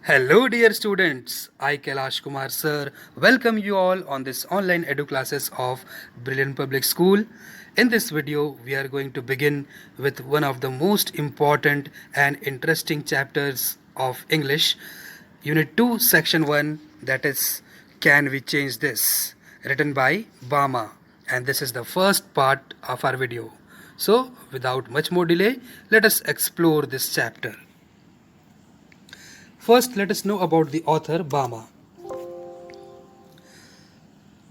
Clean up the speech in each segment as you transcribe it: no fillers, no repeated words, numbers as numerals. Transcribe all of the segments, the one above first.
Hello, dear students. I, Kailash Kumar Sir, welcome you all on this online edu classes of Brilliant Public School. In this video, we are going to begin with one of the most important and interesting chapters of English, Unit 2, Section 1, that is Can We Change This? Written by Bama. And this is the first part of our video. So, without much more delay, let us explore this chapter. First, let us know about the author Bama.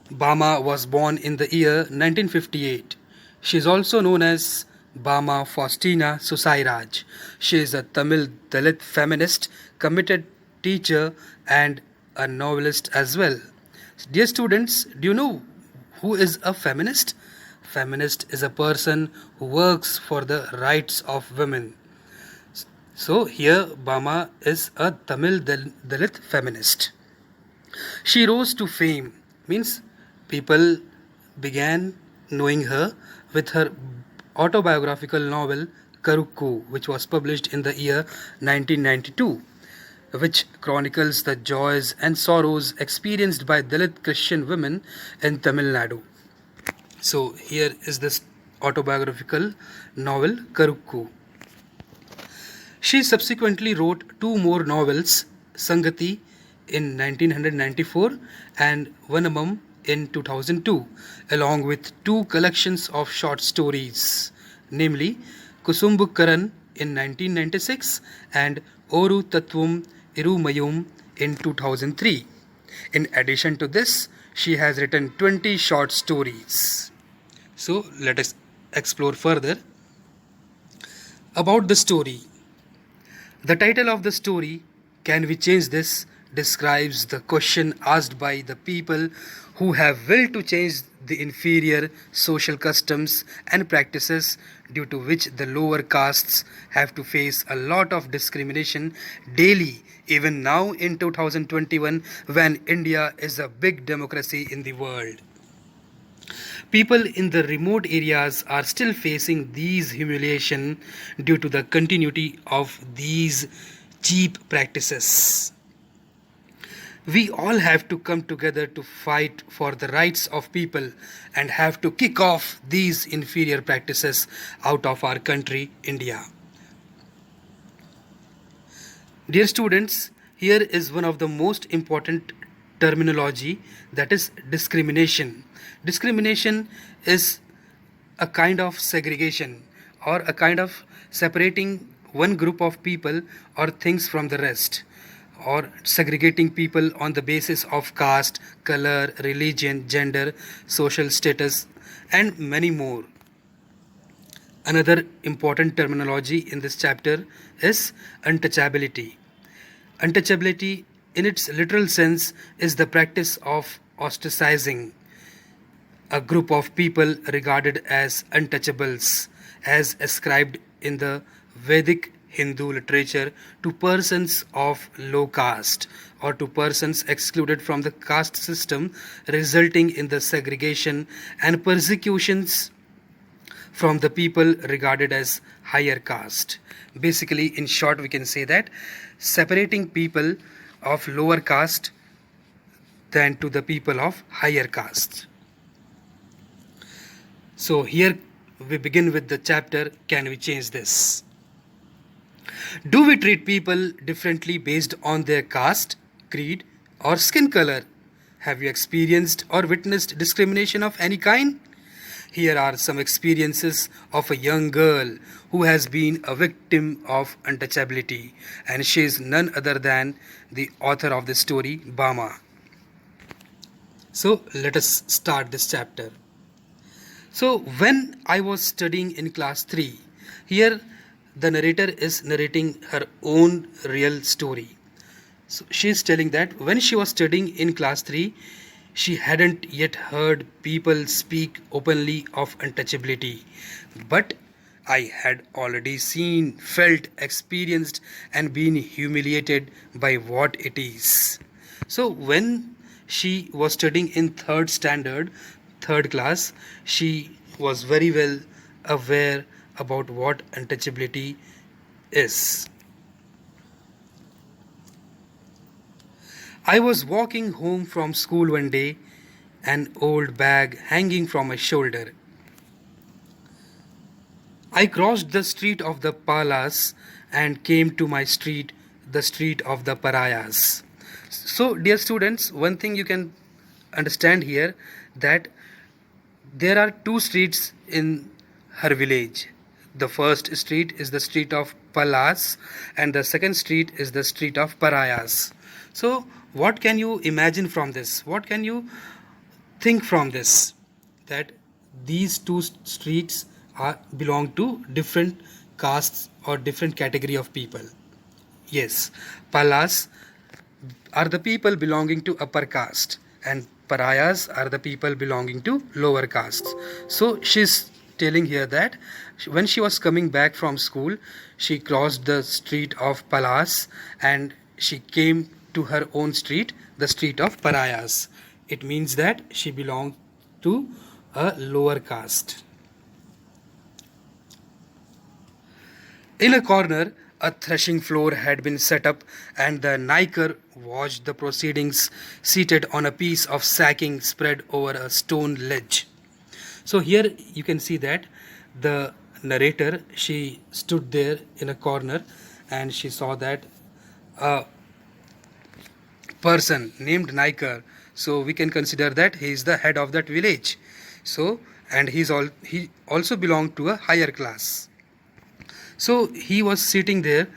Bama was born in the year 1958. She is also known as Bama Faustina Susairaj. She is a Tamil Dalit feminist, committed teacher, and a novelist as well. Dear students, do you know who is a feminist? Feminist is a person who works for the rights of women. So here Bama is a Tamil Dalit feminist. She rose to fame, means people began knowing her with her autobiographical novel Karukku, which was published in the year 1992, which chronicles the joys and sorrows experienced by Dalit Christian women in Tamil Nadu. So here is this autobiographical novel Karukku. She subsequently wrote two more novels, Sangati in 1994 and Vanamam in 2002, along with two collections of short stories, namely Kusumbukkaran in 1996 and Oru Tattvam Irumayum in 2003. In addition to this, she has written 20 short stories. So let us explore further about the story. The title of the story, Can We Change This?, describes the question asked by the people who have will to change the inferior social customs and practices due to which the lower castes have to face a lot of discrimination daily, even now in 2021 when India is a big democracy in the world. People in the remote areas are still facing these humiliation due to the continuity of these cheap practices. We all have to come together to fight for the rights of people and have to kick off these inferior practices out of our country, India. Dear students, here is one of the most important terminology, that is discrimination. Discrimination is a kind of segregation or a kind of separating one group of people or things from the rest, or segregating people on the basis of caste, color, religion, gender, social status, and many more. Another important terminology in this chapter is untouchability. Untouchability, in its literal sense, is the practice of ostracizing a group of people regarded as untouchables, as ascribed in the Vedic Hindu literature to persons of low caste or to persons excluded from the caste system, resulting in the segregation and persecutions from the people regarded as higher caste. Basically, in short, we can say that separating people of lower caste than to the people of higher caste. So here we begin with the chapter, Can We Change This? Do we treat people differently based on their caste, creed, or skin color? Have you experienced or witnessed discrimination of any kind? Here are some experiences of a young girl who has been a victim of untouchability, and she is none other than the author of the story, Bama. So let us start this chapter. So when I was studying in class 3, here the narrator is narrating her own real story. So she is telling that when she was studying in class 3, she hadn't yet heard people speak openly of untouchability. But I had already seen, felt, experienced, and been humiliated by what it is. So when she was studying in third standard, third class, she was very well aware about what untouchability is. I was walking home from school one day, an old bag hanging from my shoulder. I crossed the street of the Palas and came to my street, the street of the Parayas. So, dear students, one thing you can understand here, that there are two streets in her village. The first street is the street of Palas, and the second street is the street of Parayas. So, what can you imagine from this? What can you think from this? That these two streets are belong to different castes or different category of people. Yes, Palas are the people belonging to upper caste, and Parayas are the people belonging to lower castes. So she's telling here that when she was coming back from school, she crossed the street of Palas and she came to her own street, the street of Parayas. It means that she belonged to a lower caste. In a corner, a threshing floor had been set up, and the Niker watched the proceedings seated on a piece of sacking spread over a stone ledge. So here you can see that the narrator, she stood there in a corner and she saw that a person named Niker. So we can consider that he is the head of that village. So and he also belonged to a higher class. So he was sitting there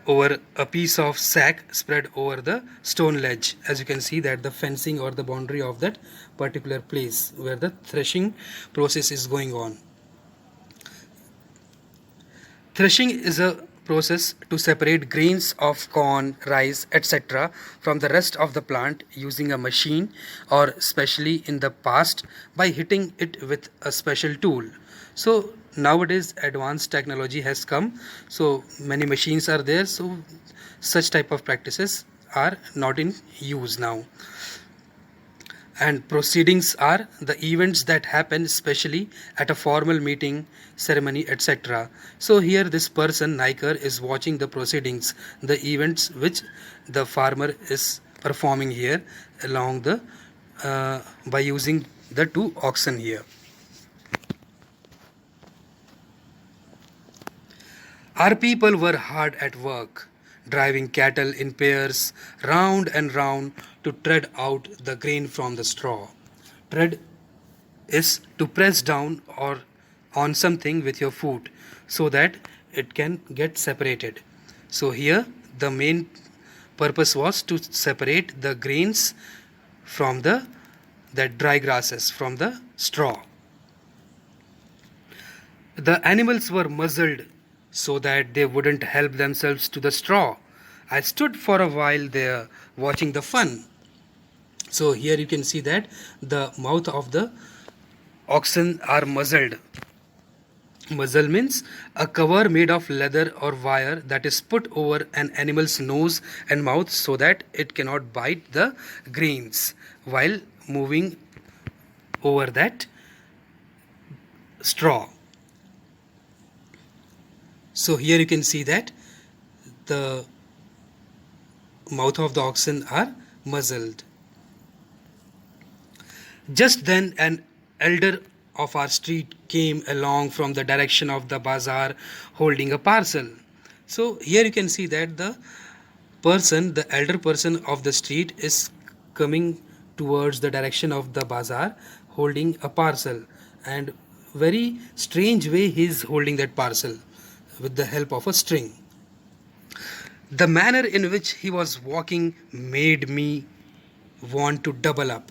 over a piece of sack spread over the stone ledge. As you can see that the fencing or the boundary of that particular place where the threshing process is going on. Threshing is a process to separate grains of corn, rice, etc. from the rest of the plant using a machine, or especially in the past by hitting it with a special tool. So nowadays advanced technology has come, so many machines are there, so such type of practices are not in use now. And proceedings are the events that happen especially at a formal meeting, ceremony, etc. So here this person Niker is watching the proceedings, the events which the farmer is performing here along the by using the two oxen here. Our people were hard at work, driving cattle in pairs round and round to tread out the grain from the straw. Tread is to press down or on something with your foot so that it can get separated. So here the main purpose was to separate the grains from the dry grasses from the straw. The animals were muzzled so that they wouldn't help themselves to the straw. I stood for a while there watching the fun. So here you can see that the mouth of the oxen are muzzled. Muzzle means a cover made of leather or wire that is put over an animal's nose and mouth so that it cannot bite the grains while moving over that straw. So here you can see that the mouth of the oxen are muzzled. Just then an elder of our street came along from the direction of the bazaar holding a parcel. So here you can see that the person, the elder person of the street is coming towards the direction of the bazaar holding a parcel, and very strange way he is holding that parcel with the help of a string. The manner in which he was walking made me want to double up.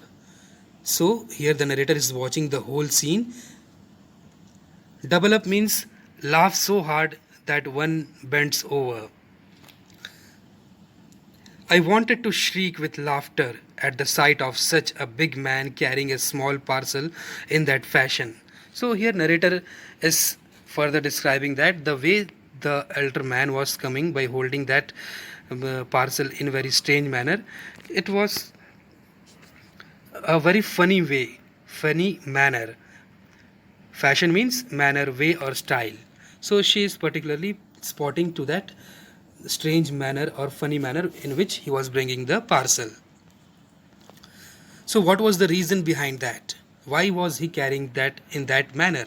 So here the narrator is watching the whole scene. Double up means laugh so hard that one bends over. I wanted to shriek with laughter at the sight of such a big man carrying a small parcel in that fashion. So here narrator is further describing that the way the elder man was coming by holding that parcel in very strange manner, it was a very funny way, funny manner. Fashion means manner, way or style. So she is particularly spotting to that strange manner or funny manner in which he was bringing the parcel. So, what was the reason behind that? Why was he carrying that in that manner?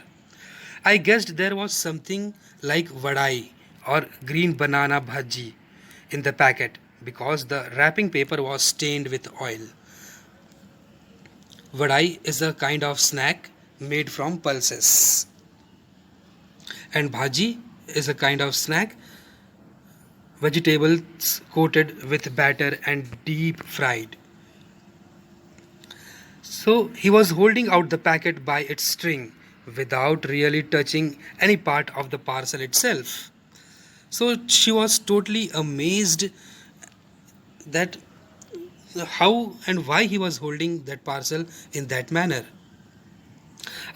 I guessed there was something like vadai or green banana bhaji in the packet because the wrapping paper was stained with oil. Vadai is a kind of snack made from pulses, and bhaji is a kind of snack, vegetables coated with batter and deep fried. So he was holding out the packet by its string without really touching any part of the parcel itself. So she was totally amazed that how and why he was holding that parcel in that manner.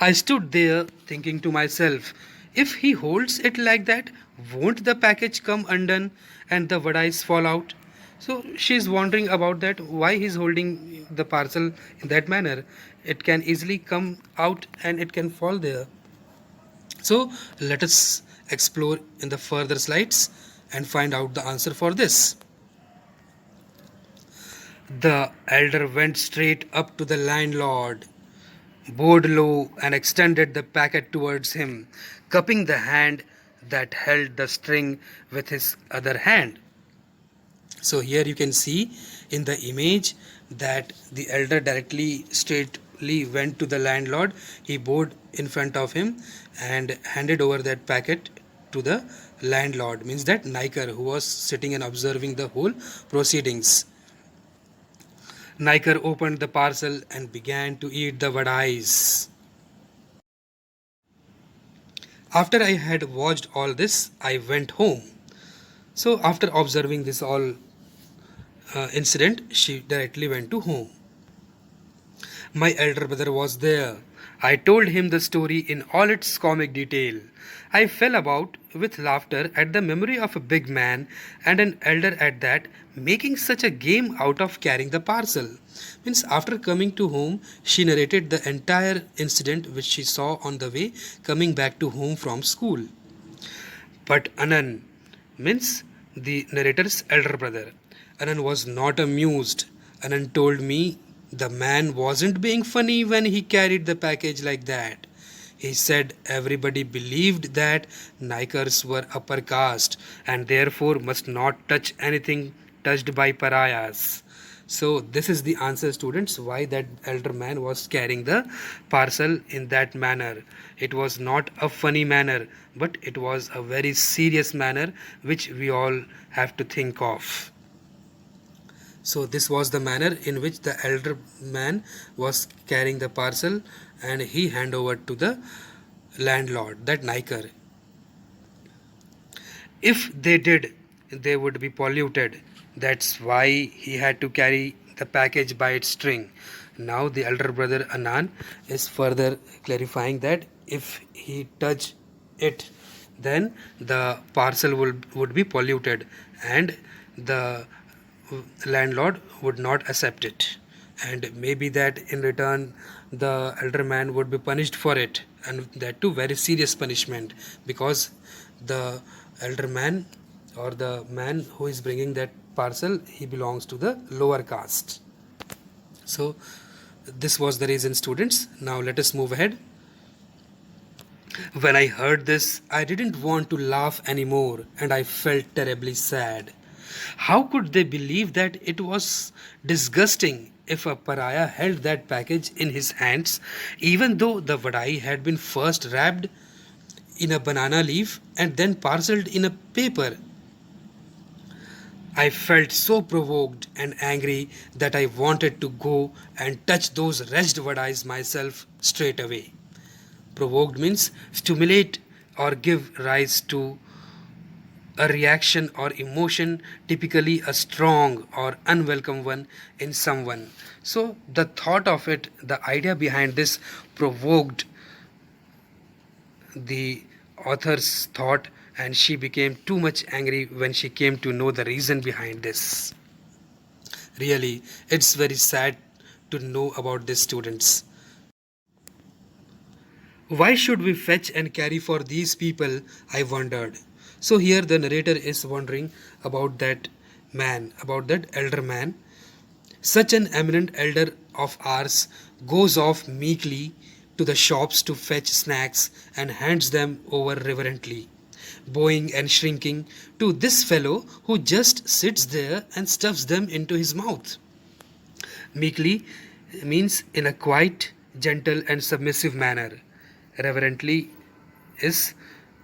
I stood there thinking to myself, if he holds it like that, won't the package come undone and the vadais fall out? So she is wondering about that, why he's holding the parcel in that manner. It can easily come out and it can fall there. So let us explore in the further slides and find out the answer for this. The elder went straight up to the landlord, bowed low, and extended the packet towards him, cupping the hand that held the string with his other hand. So here you can see in the image that the elder directly straightly went to the landlord. He bowed in front of him and handed over that packet to the landlord, means that Naikar, who was sitting and observing the whole proceedings. Naikar opened the parcel and began to eat the vadais. After I had watched all this, I went home. So after observing this all incident, she directly went to home. My elder brother was there. I told him the story in all its comic detail. I fell about with laughter at the memory of a big man and an elder at that, making such a game out of carrying the parcel. Means after coming to home, she narrated the entire incident which she saw on the way coming back to home from school. But Anand, means the narrator's elder brother, Anand was not amused. Anand told me the man wasn't being funny when he carried the package like that. He said everybody believed that Naikars were upper caste and therefore must not touch anything touched by pariahs. So this is the answer, students, why that elder man was carrying the parcel in that manner. It was not a funny manner, but it was a very serious manner which we all have to think of. So this was the manner in which the elder man was carrying the parcel and he handed over to the landlord, that Naikar. If they did, they would be polluted. That's why he had to carry the package by its string. Now the elder brother Anand is further clarifying that if he touch it, then the parcel would be polluted and the landlord would not accept it, and maybe that in return the elder man would be punished for it, and that too very serious punishment, because the elder man or the man who is bringing that parcel, he belongs to the lower caste. So this was the reason, students. Now let us move ahead. When I heard this, I didn't want to laugh anymore and I felt terribly sad. How could they believe that it was disgusting if a pariah held that package in his hands, even though the vadai had been first wrapped in a banana leaf and then parceled in a paper? I felt so provoked and angry that I wanted to go and touch those wretched vadais myself straight away. Provoked means stimulate or give rise to a reaction or emotion, typically a strong or unwelcome one in someone. So the thought of it, the idea behind this provoked the author's thought, and she became too much angry when she came to know the reason behind this. Really, it's very sad to know about this, students. Why should we fetch and carry for these people? I wondered. So here the narrator is wondering about that man, about that elder man. Such an eminent elder of ours goes off meekly to the shops to fetch snacks and hands them over reverently, bowing and shrinking to this fellow who just sits there and stuffs them into his mouth. Meekly means in a quiet, gentle, and submissive manner. Reverently is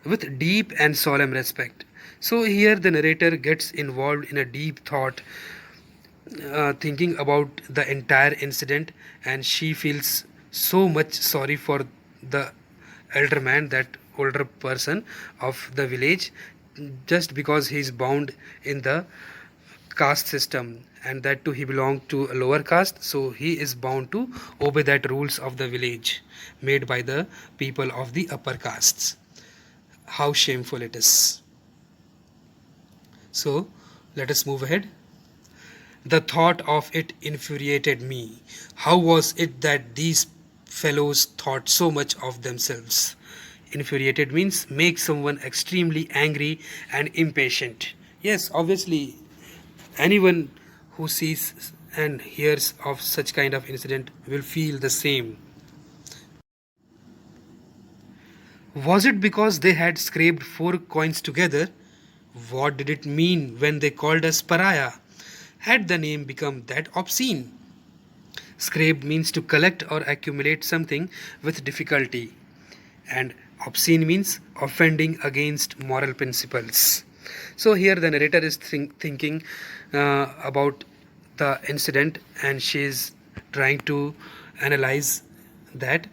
with deep and solemn respect. So here the narrator gets involved in a deep thought, thinking about the entire incident, and she feels so much sorry for the elder man, that older person of the village, just because he is bound in the caste system, and that too he belonged to a lower caste, so he is bound to obey that rules of the village made by the people of the upper castes. How shameful it is. So let us move ahead. The thought of it infuriated me. How was it that these fellows thought so much of themselves? Infuriated means make someone extremely angry and impatient. Yes, obviously, anyone who sees and hears of such kind of incident will feel the same. Was it because they had scraped 4 coins together? What did it mean when they called us pariah? Had the name become that obscene? Scraped means to collect or accumulate something with difficulty, and obscene means offending against moral principles. So here the narrator is thinking about the incident, and she is trying to analyze that.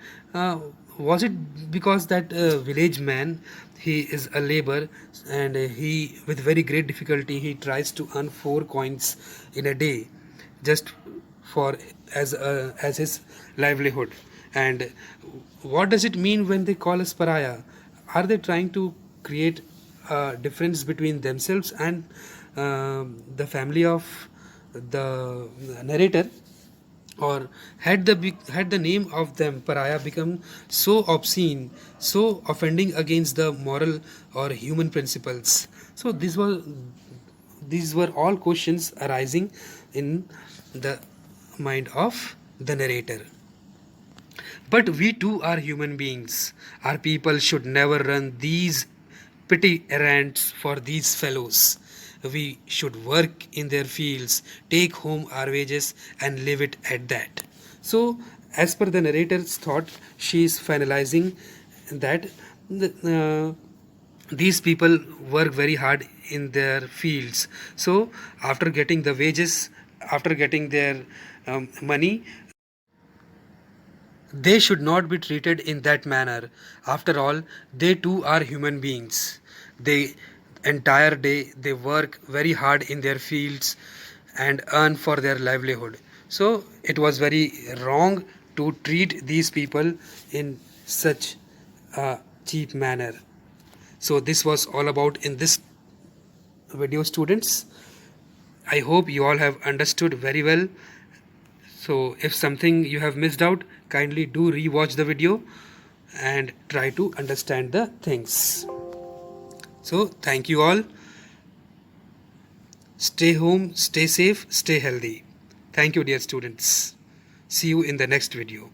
Was it because that village man, he is a labor, and he with very great difficulty he tries to earn 4 coins in a day, just for as his livelihood. And what does it mean when they call us pariah? Are they trying to create a difference between themselves and the family of the narrator? Or had the name of them pariah become so obscene, so offending against the moral or human principles? So these were all questions arising in the mind of the narrator. But we too are human beings. Our people should never run these petty errands for these fellows. We should work in their fields, take home our wages, and leave it at that. So, as per the narrator's thought, she is finalizing that these people work very hard in their fields. So, after getting the wages, after getting their money, they should not be treated in that manner. After all, they too are human beings. They entire day they work very hard in their fields and earn for their livelihood. So it was very wrong to treat these people in such a cheap manner. So this was all about in this video, students. I hope you all have understood very well. So if something you have missed out, kindly do rewatch the video and try to understand the things. So thank you all. Stay home, stay safe, stay healthy. Thank you, dear students. See you in the next video.